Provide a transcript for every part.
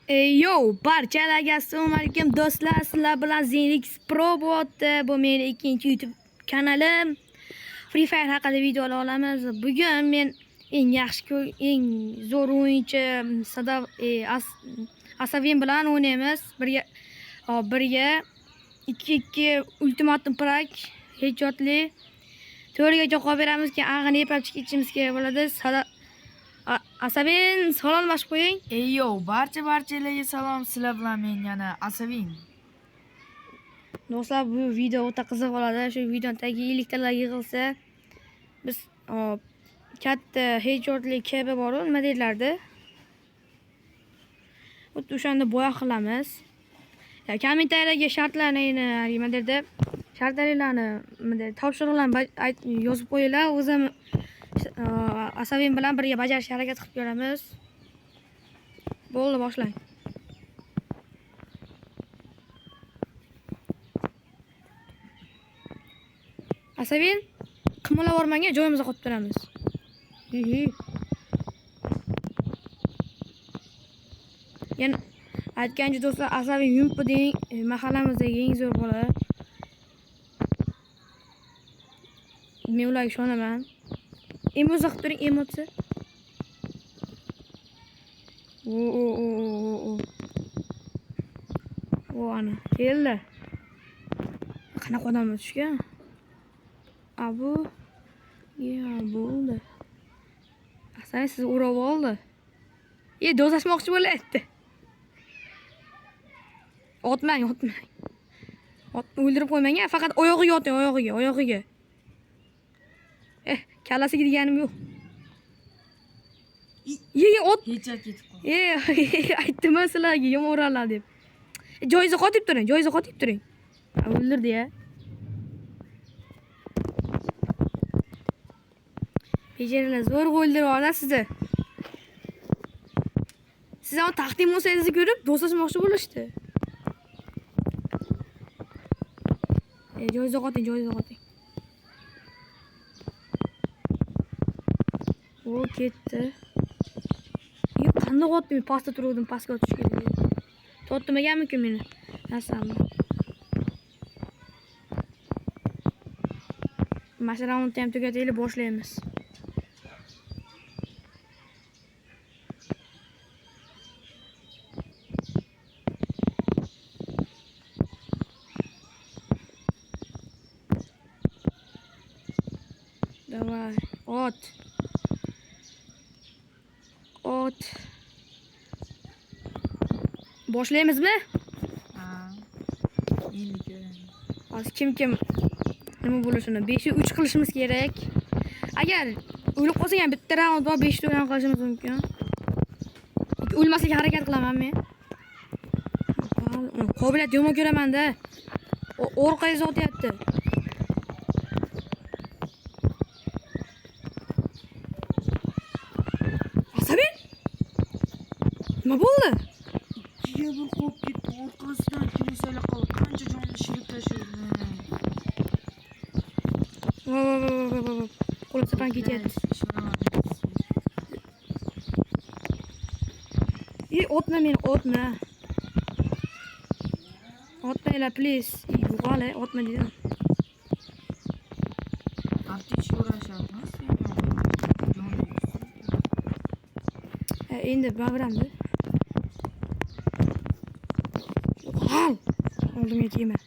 Barchalarga assalomu alaykum do'stlar, sizlar bilan Zenix Pro bo'lyapti. Bu mening ikkinchi YouTube kanalim. Free Fire haqida videolar olamiz. Bugun men eng zo'r o'yinchi Asavin bilan o'ynaymiz. Birga 2 ultimatum prak headshotli 4 ga javob beramiz ki ag'ini yepab chiqishimiz kerak bo'ladi. Asavin salomlashib qo'ying. Barchalarga salom, sizlar bilan men yana Asavin. Do'stlar, bu video o'ta qiziq bo'ladi. Shu videoning tagiga 50 talar yig'ilsa, biz katta headshotli KB bor, nima deyiladi? Xuddi o'shanda bo'ya qilamiz. Kommentariyaga shartlaringlarni topshiriqlarni yozib qo'yinglar. O'zim Asavin bilan birga bajarishga harakat qilib ko'ramiz. Bo'ldi, boshlang. Asavin, qimmalab bormanga joyimizda qolib turamiz. Yana aytgancha do'stlar, Asavin yumpi deng mahallamizdagi eng zo'r bola. Men ularga ishonaman. Emoza qilib turing, emoza. Ana keldi. Qanaqa odam tushgan? Bo'ldi. Asay siz urib oldi. Do'zashmoqchi bo'layapti. Otmang. O'ldirib qo'ymang, faqat oyog'iga oting, oyog'iga. Kallasiga deganim yo'q. Ot. Hechak ketib qoldi. Aytdim sizlarga yomon urarlar deb. Joyingizda qotib turing. O'ldirdi-ya. Bejarlar zo'r o'ldirib oladi sizni. Siz ham taqdim bo'lsangizni ko'rib do'stlashmoqchi bo'lishdi. Joyingizda qoting. Ketdi. Qanday otdim? Pastda turuvdim, pastga otish kerak. Totmaganmi-ku meni? Nasamni. Mana raundni ham tugataylik, boshlaymiz. Davay, ot. Boshlaymizmi? Endi ko'ramiz. Hozir kim nima bo'lishini 5-3 qilishimiz kerak. Agar o'lib qolsak ham bitta raund bor, 5 ta ham qilishimiz mumkin. O'lmaslikka harakat qilaman men. Qobiliyat yomon ko'raman-da. Orqaga o'tyapti. Asabin? Nima bo'ldi? Bir qolib ketdi, orqasidan kilisala qolib, qancha jonni shirib tashladi. Qo'lim sapan ketyapti. Otma. Otmanglar, please. Yo'qol, otma dedim. Artish uğraşarmız. Endi babiramdi. Yo'qol. Oldimga kelma.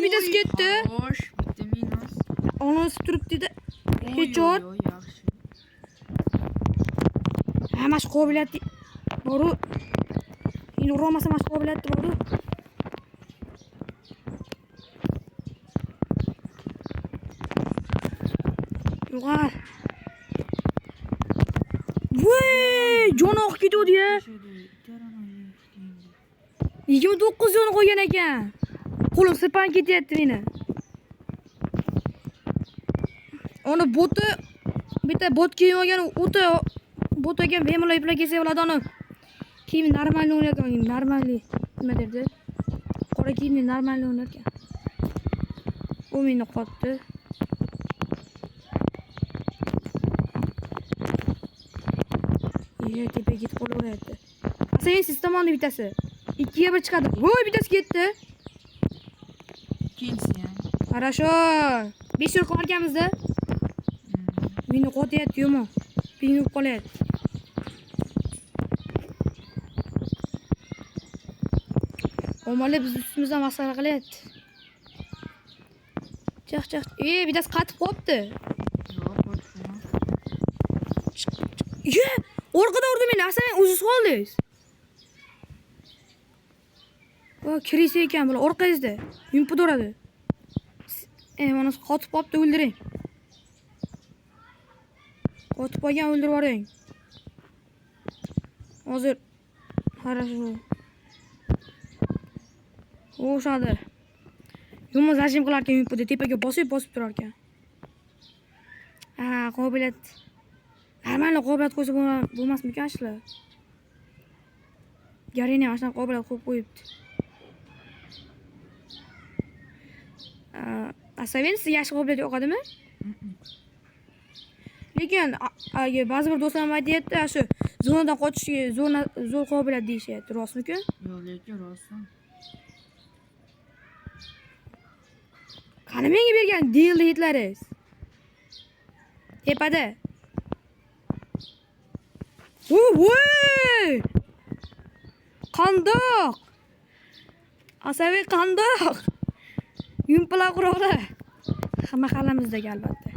Bitasi ketdi. Xo'sh, bitta minus. Onasi turibdi-da. Headshot. Yaxshi. Mana shu qobiliyat boru. Endi urolmasa mana shu qobiliyat boru. Yo'qol. Joni oqib ketdi-ya. 29 joni qo'ygan ekan. Qo'lim sirpan ketyapti meni. Ona bitta bot kiyib olgan, bot ekan, bemalol eplab kelsa bo'ladi uni. Kiyim normalni o'ynayotgan, normalni nima derdi? Qora kiyimni normalni o'ynayotgan. U meni qotdi. tepaga ketib qolaveryapti. Asayin siz tomonda bittasi. 2ga 1 chiqadi. Voy, bittasi ketdi. Ikkinchisi ham. Хорошо. 5 yil qolganmiz-da. Meni qo'tyapti yomon. Ping urib qolyapti. Omonlar biz ustimizdan masxara qilyapti. Chiq. Bittasi qatib qopti. Yo'q, qo'rqma. Orqada urdi meni. Asayin o'zingiz qoldingiz. O, kirisi ekan bular orqangizda. Yumpi uradi. Mana qotib qopti, o'ldiring. Qotib qolgan o'ldirib yuboring. Hozir хорошо. O'shadi. Yomon zajim qilar ekan yumpida tepaga bosib turar ekan. Qobiliyat. Normalniy qobiliyat qo'ysa bo'lmasmikan ashla? Garini ham ashuna qobiliyat qo'yib qo'yibdi. Asaven sizga yaxshi qobiliyat yoqadimi? Lekin ba'zi bir do'stlarim aytayapti, shu zonadan qochishga zo'r qobiliyat deyishyapti, rostmi-ku? Yo'q, lekin rostmi? Qani menga bergan deal hitlaringiz? Tepada. Voy! Qandoq? Asaviy qandoq? Yumpilar quroqlar. Mahallamizdagi albatta.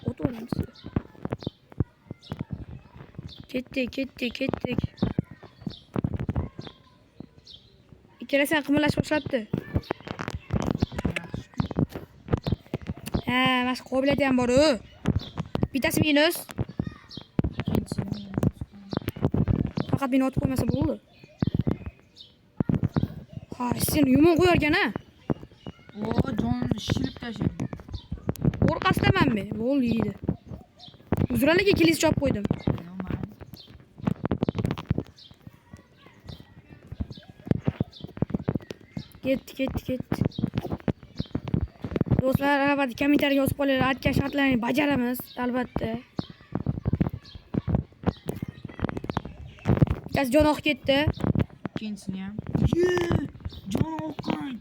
O't olamiz. Ketdik. Ikkalasi qimirlash boshlabdi. Mana shu qobiliyati ham bor-ku. Bittasi minus. Faqat meni otib qo'ymasa bo'ldi. Sen yomon qo'yarkan-a? Jonni shilib tashladim. Orqasidamanmi? Bo'ldi yeydi. Uzralarga kelis chop qo'ydim. Ketdi. Do'stlar, albatta kommentariyga yozib qolinglar. Aytgan shartlarni bajaramiz, albatta. Bittasi jon oqib ketdi. Ikkinchisini ham. Jon oqqan.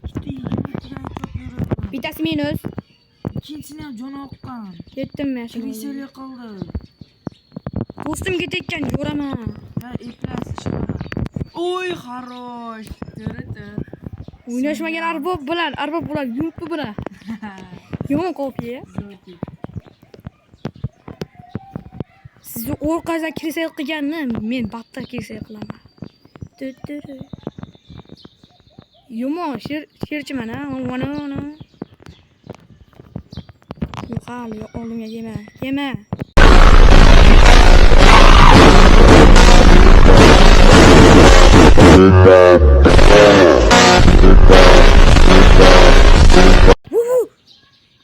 Bittasi minus. Ikkinchisini ham jon oqqan. Ketdimmi? Kiliseli qoldi. Do'stimga tekkan jo'raman. Eplasi chiqadi. Oy, xarosh. O'ynashmagan arbob bilan yumpi bilan. Yomon qo'piya. Sizni orqangizdan kirsak qilganni men battar kirsak qilaman. Yomon sherchiman ha, mana. Yo'q, hali oldimga yema.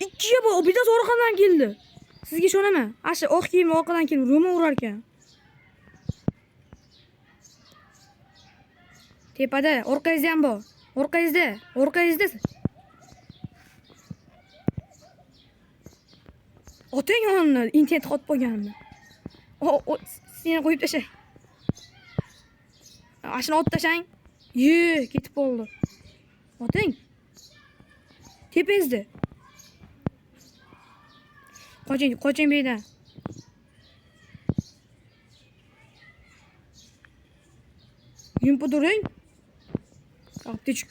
Ikkiga bu bittasi orqadan keldi. Sizga ishonaman. Asha oq kiyimli orqadan kelib Roma urar ekan. Tepada orqangizda ham bor. Orqangizda. Otang onni internet qotib qolganimni. Seni qo'yib tashay. Ashuni olib tashang. Ketib qoldi. Otang. Tepangizda. Qoching beydan. Yumpi during. Tich.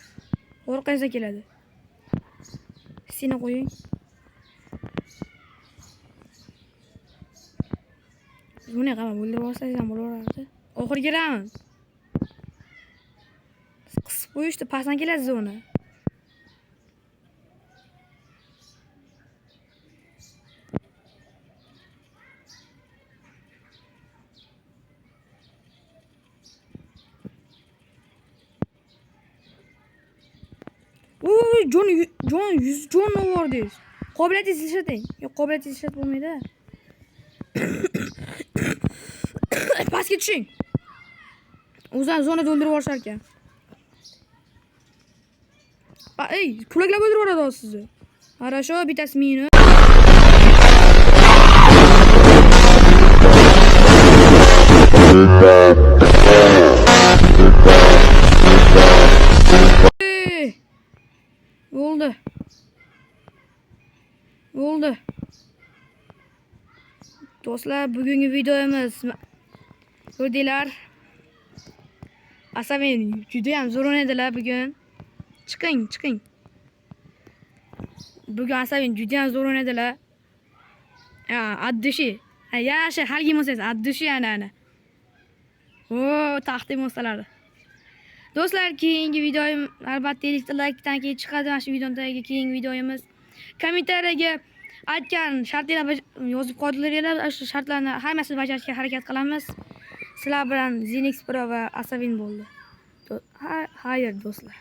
Orqangizga keladi. Seni qo'ying. Buni qama o'ldirib olsangiz ham bo'laveradi. Oxirgi raund. Qisib qo'yishdi, pasdan keladi zona. Jon 100 jon o'rdingiz. Qobiliyatingizni ishlating. Yo'q, qobiliyatingizni ishlatib bo'lmaydi. Pastga tushing. O'zini zonada o'ldirib yuborishar ekan. Pulaklab o'ldirib yuboradi sizni. Хорошо, bittasi minus. Bo'ldi. Bo'ldi. Do'stlar, bugungi videomiz ko'rdinglar. Asabiy juda ham zo'r o'ynadilar bugun. Chiqing. Bugun Asabiy juda ham zo'r o'ynadilar. Addushi. Yaxshi, halgi bo'lsangiz, addushi ana. Taqdim bo'lsalari. Do'stlar, keyingi videoyim albatta 50 ta like-dan keyin chiqadi. Mana shu videodagi keyingi videoyimiz. Kommentariyaga aytgan shartlarni yozib qoldiringlar. Shu shartlarni hammasini bajarishga harakat qilamiz. Sizlar bilan Zenix Pro va Asabiy bo'ldi. Xayr do'stlar.